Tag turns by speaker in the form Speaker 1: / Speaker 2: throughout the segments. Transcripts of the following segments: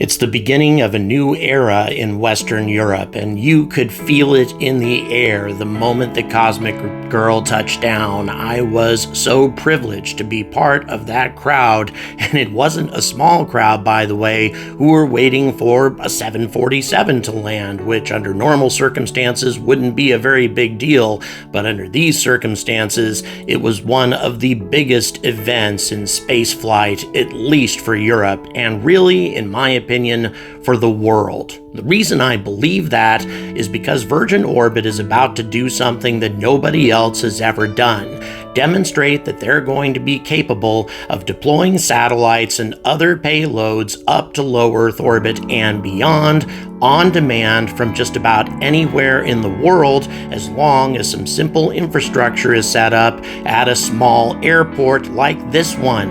Speaker 1: It's the beginning of a new era in Western Europe, and you could feel it in the air the moment the Cosmic Girl touched down. I was so privileged to be part of that crowd, and it wasn't a small crowd, by the way, who were waiting for a 747 to land, which under normal circumstances wouldn't be a very big deal, but under these circumstances, it was one of the biggest events in spaceflight, at least for Europe, and really, in my opinion, for the world. The reason I believe that is because Virgin Orbit is about to do something that nobody else has ever done. Demonstrate that they're going to be capable of deploying satellites and other payloads up to low Earth orbit and beyond on demand from just about anywhere in the world, as long as some simple infrastructure is set up at a small airport like this one.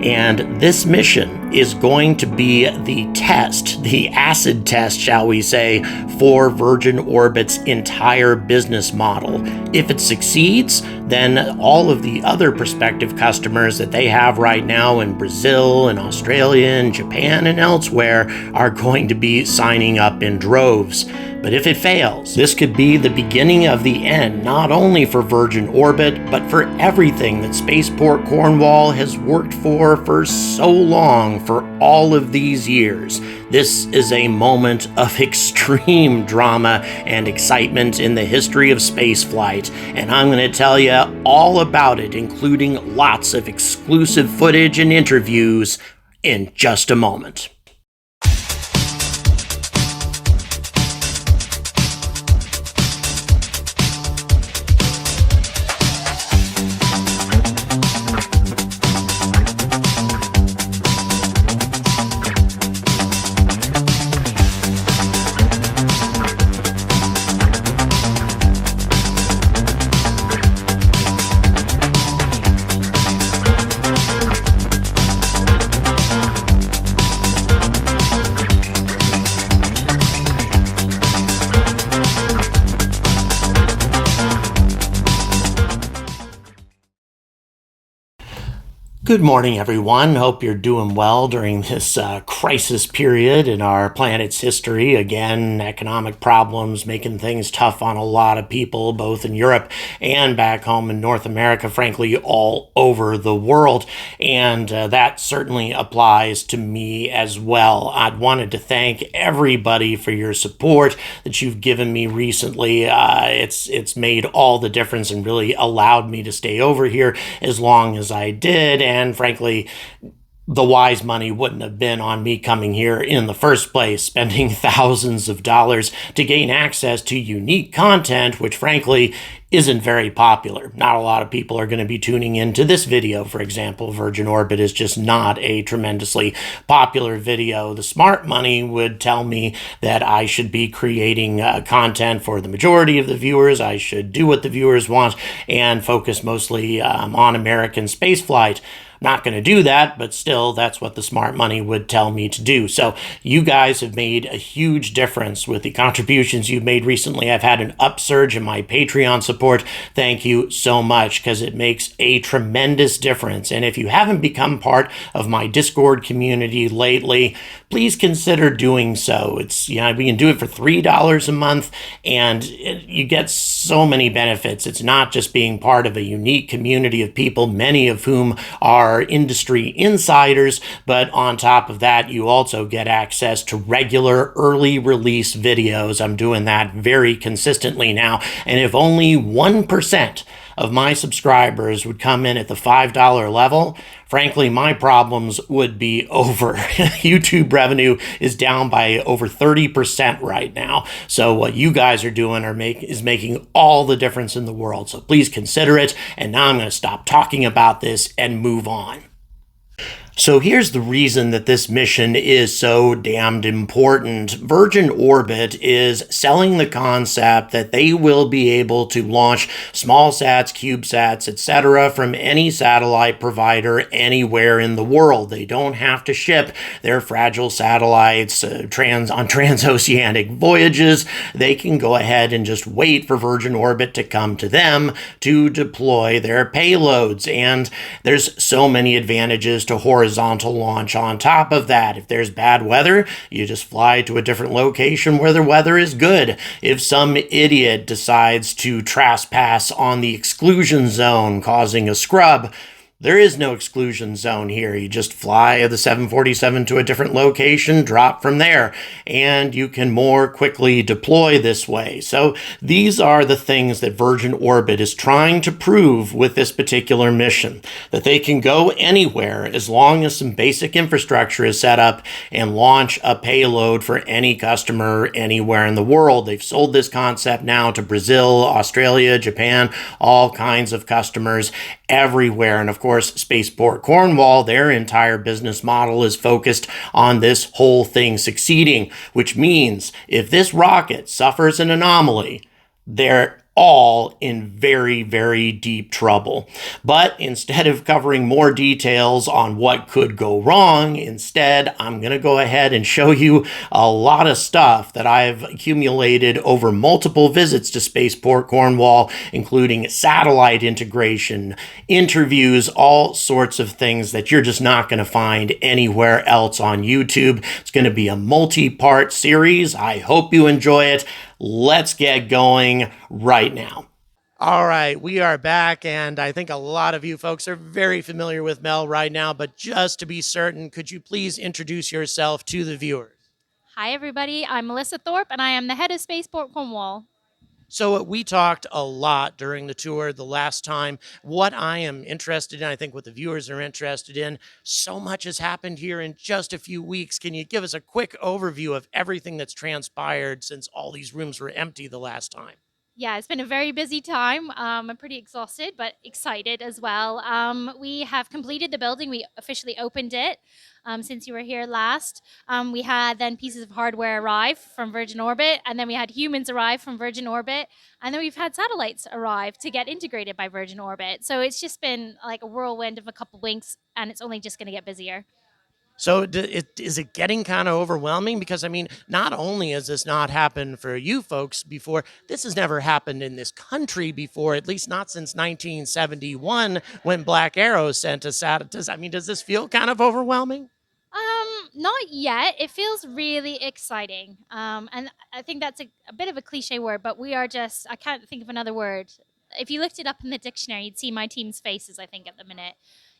Speaker 1: And this mission is going to be the test, the acid test, shall we say, for Virgin Orbit's entire business model. If it succeeds, then all of the other prospective customers that they have right now in Brazil and Australia and Japan and elsewhere are going to be signing up in droves. But if it fails, this could be the beginning of the end, not only for Virgin Orbit, but for everything that Spaceport Cornwall has worked for so long, for all of these years. This is a moment of extreme drama and excitement in the history of spaceflight, and I'm going to tell you all about it, including lots of exclusive footage and interviews, in just a moment. Good morning, everyone. Hope you're doing well during this crisis period in our planet's history. Again, economic problems making things tough on a lot of people, both in Europe and back home in North America, frankly, all over the world. And that certainly applies to me as well. I wanted to thank everybody for your support that you've given me recently. It's made all the difference and really allowed me to stay over here as long as I did. And frankly, the wise money wouldn't have been on me coming here in the first place, spending thousands of dollars to gain access to unique content, which frankly isn't very popular. Not a lot of people are going to be tuning into this video, for example. Virgin Orbit is just not a tremendously popular video. The smart money would tell me that I should be creating content for the majority of the viewers. I should do what the viewers want and focus mostly on American spaceflight. Not going to do that, but still, that's what the smart money would tell me to do. So you guys have made a huge difference with the contributions you've made recently. I've had an upsurge in my Patreon support. Thank you so much, because it makes a tremendous difference. And if you haven't become part of my Discord community lately, please consider doing so. It's, we can do it for $3 a month, and you get so many benefits. It's not just being part of a unique community of people, many of whom are industry insiders, but on top of that, you also get access to regular early release videos. I'm doing that very consistently now, and if only 1% of my subscribers would come in at the $5 level, frankly, my problems would be over. YouTube revenue is down by over 30% right now. So what you guys are doing is making all the difference in the world. So please consider it. And now I'm going to stop talking about this and move on. So here's the reason that this mission is so damned important. Virgin Orbit is selling the concept that they will be able to launch small sats, CubeSats, etc. from any satellite provider anywhere in the world. They don't have to ship their fragile satellites on transoceanic voyages. They can go ahead and just wait for Virgin Orbit to come to them to deploy their payloads. And there's so many advantages to horizontal horizontal launch on top of that. If there's bad weather, you just fly to a different location where the weather is good. If some idiot decides to trespass on the exclusion zone, causing a scrub, there is no exclusion zone here. You just fly the 747 to a different location, drop from there, and you can more quickly deploy this way. So these are the things that Virgin Orbit is trying to prove with this particular mission, that they can go anywhere as long as some basic infrastructure is set up and launch a payload for any customer anywhere in the world. They've sold this concept now to Brazil, Australia, Japan, all kinds of customers everywhere. And of course, Spaceport Cornwall, their entire business model is focused on this whole thing succeeding, which means if this rocket suffers an anomaly, they're all in very, very deep trouble. But instead of covering more details on what could go wrong, instead, I'm going to go ahead and show you a lot of stuff that I've accumulated over multiple visits to Spaceport Cornwall, including satellite integration, interviews, all sorts of things that you're just not going to find anywhere else on YouTube. It's going to be a multi-part series. I hope you enjoy it. Let's get going right now. All right, we are back, and I think a lot of you folks are very familiar with Mel right now, but just to be certain, could you please introduce yourself to the viewers?
Speaker 2: Hi, everybody. I'm Melissa Thorpe, and I am the head of Spaceport Cornwall.
Speaker 1: So we talked a lot during the tour the last time. What I am interested in, I think what the viewers are interested in, so much has happened here in just a few weeks. Can you give us a quick overview of everything that's transpired since all these rooms were empty the last time?
Speaker 2: Yeah, it's been a very busy time. I'm pretty exhausted, but excited as well. We have completed the building. We officially opened it since you were here last. We had then pieces of hardware arrive from Virgin Orbit, and then we had humans arrive from Virgin Orbit, and then we've had satellites arrive to get integrated by Virgin Orbit. So it's just been like a whirlwind of a couple winks, and it's only just going to get busier.
Speaker 1: So is it getting kind of overwhelming? Because I mean, not only has this not happened for you folks before, this has never happened in this country before, at least not since 1971 when Black Arrow sent us out. Does this feel kind of overwhelming?
Speaker 2: Not yet. It feels really exciting. And I think that's a bit of a cliche word, but we are just, I can't think of another word. If you looked it up in the dictionary, you'd see my team's faces, I think, at the minute.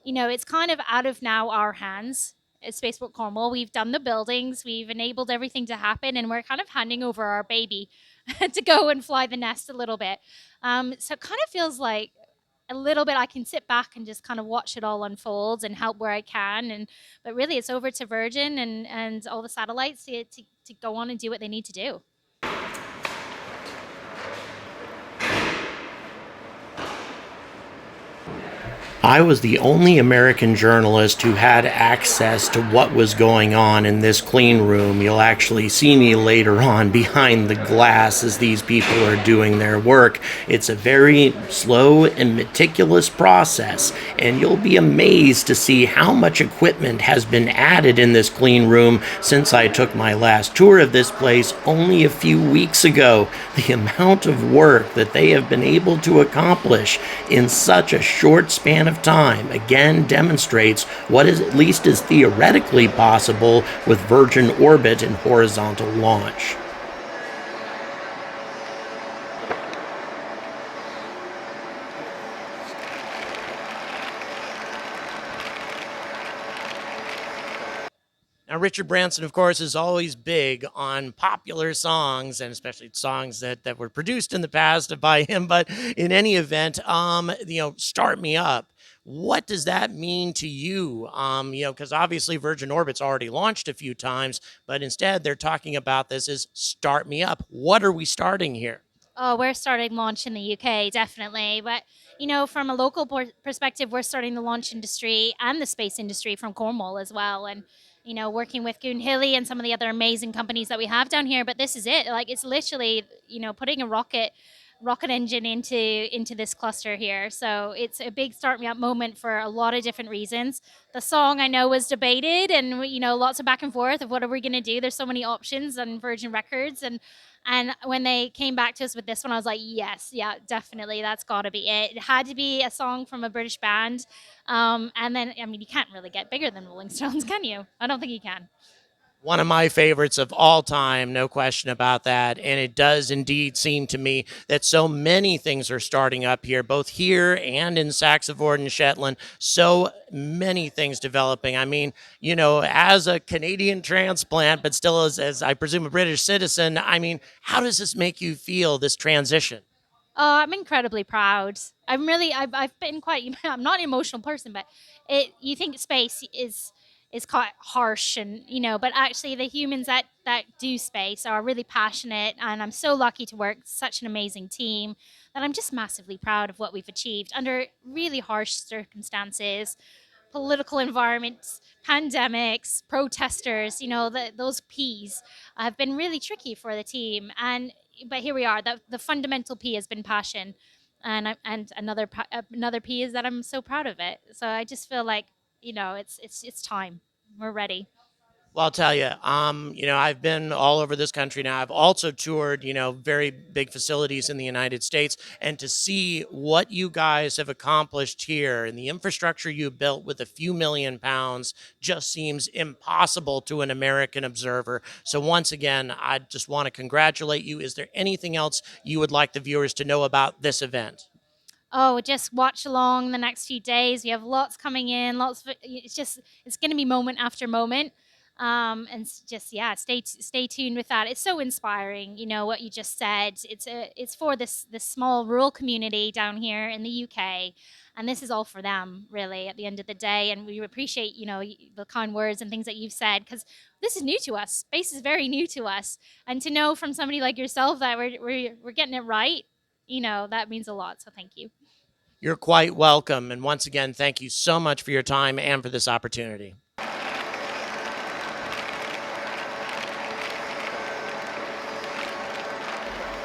Speaker 2: You know, it's kind of out of now our hands at Spaceport Cornwall. We've done the buildings, we've enabled everything to happen, and we're kind of handing over our baby to go and fly the nest a little bit. So it kind of feels like a little bit I can sit back and just kind of watch it all unfold and help where I can. And but really, it's over to Virgin and all the satellites to go on and do what they need to do.
Speaker 1: I was the only American journalist who had access to what was going on in this clean room. You'll actually see me later on behind the glass as these people are doing their work. It's a very slow and meticulous process, and you'll be amazed to see how much equipment has been added in this clean room since I took my last tour of this place only a few weeks ago. The amount of work that they have been able to accomplish in such a short span of time again demonstrates what is at least is theoretically possible with Virgin Orbit and horizontal launch. Now, Richard Branson, of course, is always big on popular songs, and especially songs that were produced in the past by him. But in any event, "Start Me Up." What does that mean to you? Because obviously Virgin Orbit's already launched a few times, but instead they're talking about this as "Start Me Up." What are we starting here?
Speaker 2: Oh, we're starting launch in the UK, definitely. But, you know, from a local perspective, we're starting the launch industry and the space industry from Cornwall as well. And, you know, working with Goonhilly and some of the other amazing companies that we have down here. But this is it. Like, it's literally, you know, putting a rocket engine into this cluster here. So it's a big start me up moment for a lot of different reasons. The song I know was debated and, you know, lots of back and forth of what are we going to do. There's so many options on Virgin Records, and And when they came back to us with this one, I was like, yes, yeah, definitely, that's got to be it. It had to be a song from a British band. And then, I mean, you can't really get bigger than Rolling Stones, can you? I don't think you can.
Speaker 1: One of my favorites of all time, no question about that. And it does indeed seem to me that so many things are starting up here, both here and in Saxevord and Shetland. So many things developing. I mean, as a Canadian transplant, but still as I presume a British citizen, I mean, how does this make you feel, this transition?
Speaker 2: Oh, I'm incredibly proud. I've been quite, I'm not an emotional person, but you think space is quite harsh and, but actually the humans that do space are really passionate. And I'm so lucky to work with such an amazing team that I'm just massively proud of what we've achieved under really harsh circumstances, political environments, pandemics, protesters, those P's have been really tricky for the team. But here we are. The fundamental P has been passion, and another P is that I'm so proud of it. So I just feel like it's time. We're ready.
Speaker 1: Well, I'll tell you, I've been all over this country now. I've also toured, very big facilities in the United States, and to see what you guys have accomplished here and the infrastructure you built with a few million pounds just seems impossible to an American observer. So once again, I just want to congratulate you. Is there anything else you would like the viewers to know about this event?
Speaker 2: Oh, just watch along the next few days. We have lots coming in. It's going to be moment after moment. And just yeah, stay tuned with that. It's so inspiring, what you just said. It's for this small rural community down here in the UK, and this is all for them really at the end of the day. And we appreciate the kind words and things that you've said, because this is new to us. Space is very new to us, and to know from somebody like yourself that we're getting it right, that means a lot. So thank you.
Speaker 1: You're quite welcome. And once again, thank you so much for your time and for this opportunity.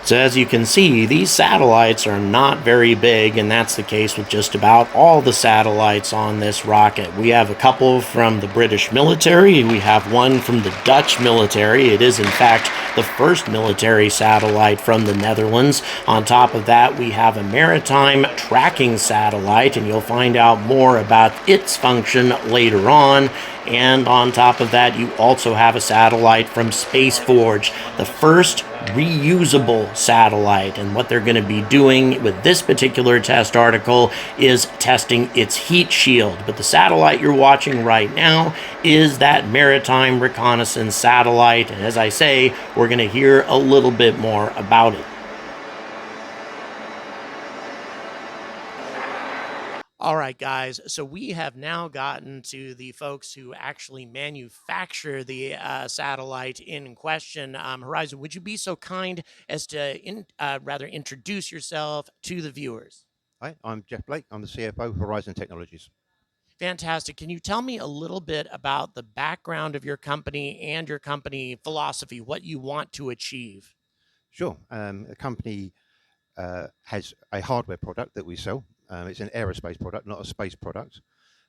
Speaker 1: So as you can see, these satellites are not very big, and that's the case with just about all the satellites on this rocket. We have a couple from the British military, we have one from the Dutch military. It is in fact the first military satellite from the Netherlands. On top of that, we have a maritime tracking satellite, and you'll find out more about its function later on. And on top of that, you also have a satellite from Spaceport, the first reusable satellite. And what they're going to be doing with this particular test article is testing its heat shield. But the satellite you're watching right now is that maritime reconnaissance satellite. And as I say, we're going to hear a little bit more about it. All right, guys. So we have now gotten to the folks who actually manufacture the satellite in question. Horizon, would you be so kind as to rather introduce yourself to the viewers?
Speaker 3: Hi, I'm Jeff Blake. I'm the CFO of Horizon Technologies.
Speaker 1: Fantastic. Can you tell me a little bit about the background of your company and your company philosophy, what you want to achieve?
Speaker 3: Sure. The company has a hardware product that we sell. It's an aerospace product, not a space product.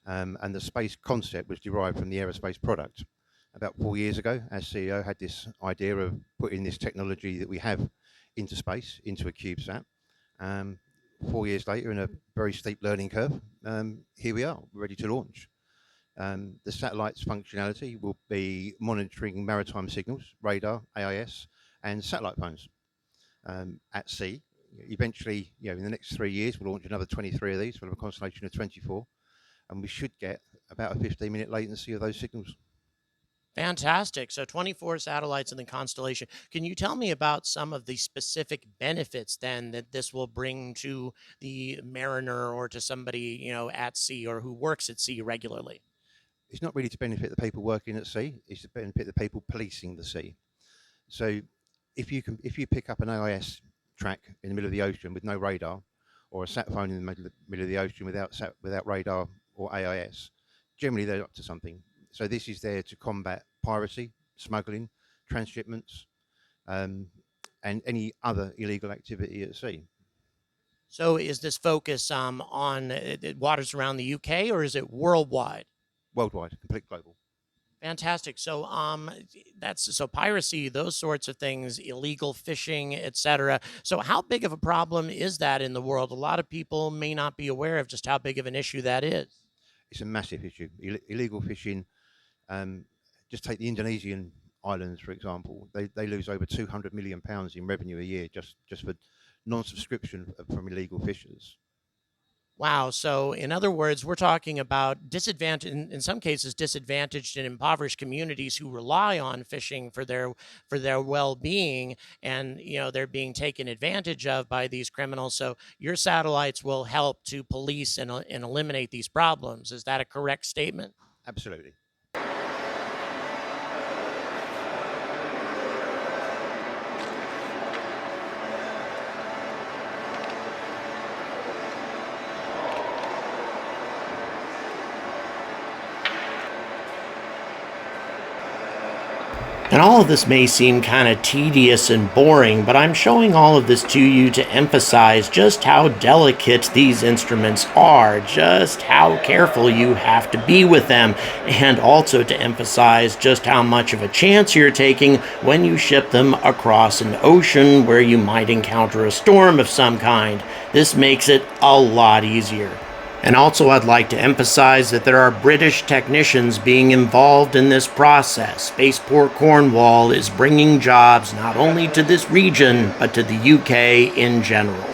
Speaker 3: And the space concept was derived from the aerospace product. About 4 years ago, our CEO had this idea of putting this technology that we have into space, into a CubeSat. 4 years later, in a very steep learning curve, here we are, ready to launch. The satellite's functionality will be monitoring maritime signals, radar, AIS, and satellite phones at sea. Eventually, in the next 3 years, we'll launch another 23 of these. We'll have a constellation of 24, and we should get about a 15-minute latency of those signals.
Speaker 1: Fantastic. So 24 satellites in the constellation. Can you tell me about some of the specific benefits then that this will bring to the mariner or to somebody, at sea or who works at sea regularly?
Speaker 3: It's not really to benefit the people working at sea, it's to benefit the people policing the sea. So if you pick up an AIS track in the middle of the ocean with no radar, or a sat phone in the middle of the ocean without radar or AIS, generally they're up to something. So this is there to combat piracy, smuggling, transshipments, and any other illegal activity at sea.
Speaker 1: So is this focus on waters around the UK or is it worldwide?
Speaker 3: Worldwide, complete global.
Speaker 1: Fantastic. So, that's so piracy, those sorts of things, illegal fishing, etc. So, how big of a problem is that in the world? A lot of people may not be aware of just how big of an issue that is.
Speaker 3: It's a massive issue. Illegal fishing. Um, just take the Indonesian islands, for example. They lose over £200 million in revenue a year just for non-subscription from illegal fishers.
Speaker 1: Wow. So, in other words, we're talking about disadvantaged, in some cases, disadvantaged and impoverished communities who rely on fishing for their well-being, and they're being taken advantage of by these criminals. So, your satellites will help to police and eliminate these problems. Is that a correct statement?
Speaker 3: Absolutely.
Speaker 1: And all of this may seem kind of tedious and boring, but I'm showing all of this to you to emphasize just how delicate these instruments are, just how careful you have to be with them, and also to emphasize just how much of a chance you're taking when you ship them across an ocean where you might encounter a storm of some kind. This makes it a lot easier. And also, I'd like to emphasize that there are British technicians being involved in this process. Spaceport Cornwall is bringing jobs not only to this region, but to the UK in general.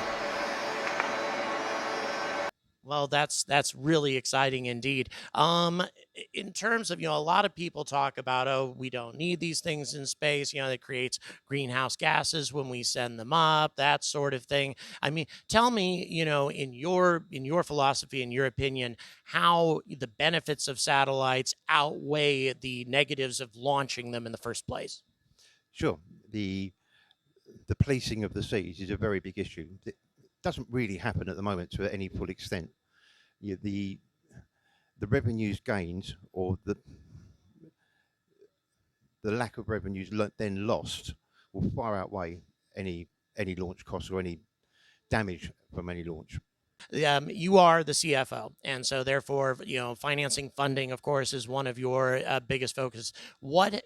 Speaker 1: Well, that's really exciting indeed. In terms of, a lot of people talk about, oh, we don't need these things in space. That creates greenhouse gases when we send them up, that sort of thing. I mean, tell me, in your philosophy, in your opinion, how the benefits of satellites outweigh the negatives of launching them in the first place.
Speaker 3: Sure. The policing of the seas is a very big issue. It doesn't really happen at the moment to any full extent. The revenues gained, or the lack of revenues then lost, will far outweigh any launch costs or any damage from any launch.
Speaker 1: You are the CFO, and so therefore, financing funding, of course, is one of your biggest focus. What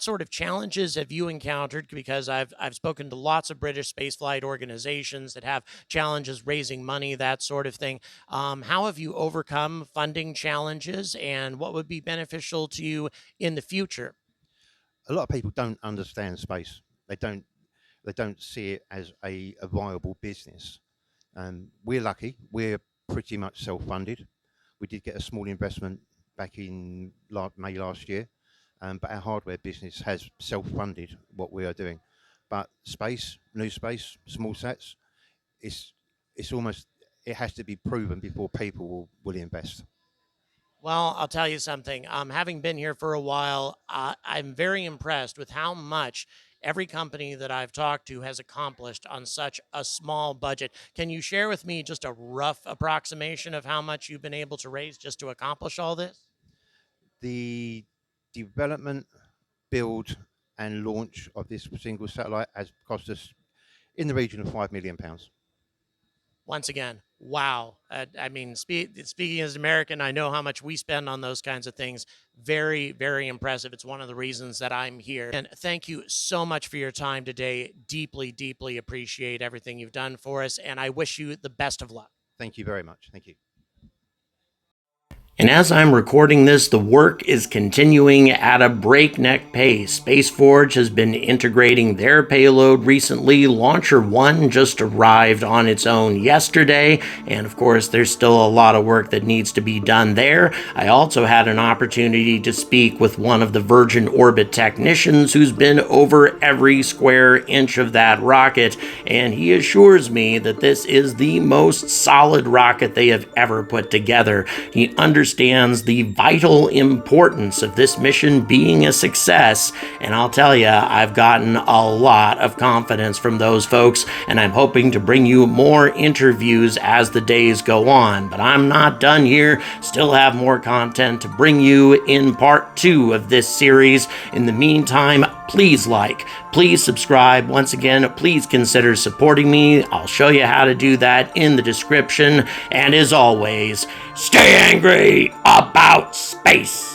Speaker 1: sort of challenges have you encountered? Because I've spoken to lots of British spaceflight organizations that have challenges raising money, that sort of thing. How have you overcome funding challenges, and what would be beneficial to you in the future?
Speaker 3: A lot of people don't understand space. They don't see it as a viable business. We're lucky. We're pretty much self-funded. We did get a small investment back in May last year, but our hardware business has self-funded what we are doing. But new space, small sats, it's almost, it has to be proven before people will invest.
Speaker 1: Well, I'll tell you something. Having been here for a while, I'm very impressed with how much every company that I've talked to has accomplished on such a small budget. Can you share with me just a rough approximation of how much you've been able to raise just to accomplish all this?
Speaker 3: The development, build, and launch of this single satellite has cost us in the region of £5 million.
Speaker 1: Once again, wow. I mean, speaking as an American, I know how much we spend on those kinds of things. Very, very impressive. It's one of the reasons that I'm here. And thank you so much for your time today. Deeply, deeply appreciate everything you've done for us. And I wish you the best of luck.
Speaker 3: Thank you very much. Thank you.
Speaker 1: And as I'm recording this, the work is continuing at a breakneck pace. SpaceForge has been integrating their payload recently. Launcher 1 just arrived on its own yesterday, and of course, there's still a lot of work that needs to be done there. I also had an opportunity to speak with one of the Virgin Orbit technicians who's been over every square inch of that rocket, and he assures me that this is the most solid rocket they have ever put together. He understands the vital importance of this mission being a success, and I'll tell you, I've gotten a lot of confidence from those folks, and I'm hoping to bring you more interviews as the days go on. But I'm not done here, still have more content to bring you in part 2 of this series. In the meantime, please please subscribe. Once again, please consider supporting me. I'll show you how to do that in the description. And as always, stay angry about space.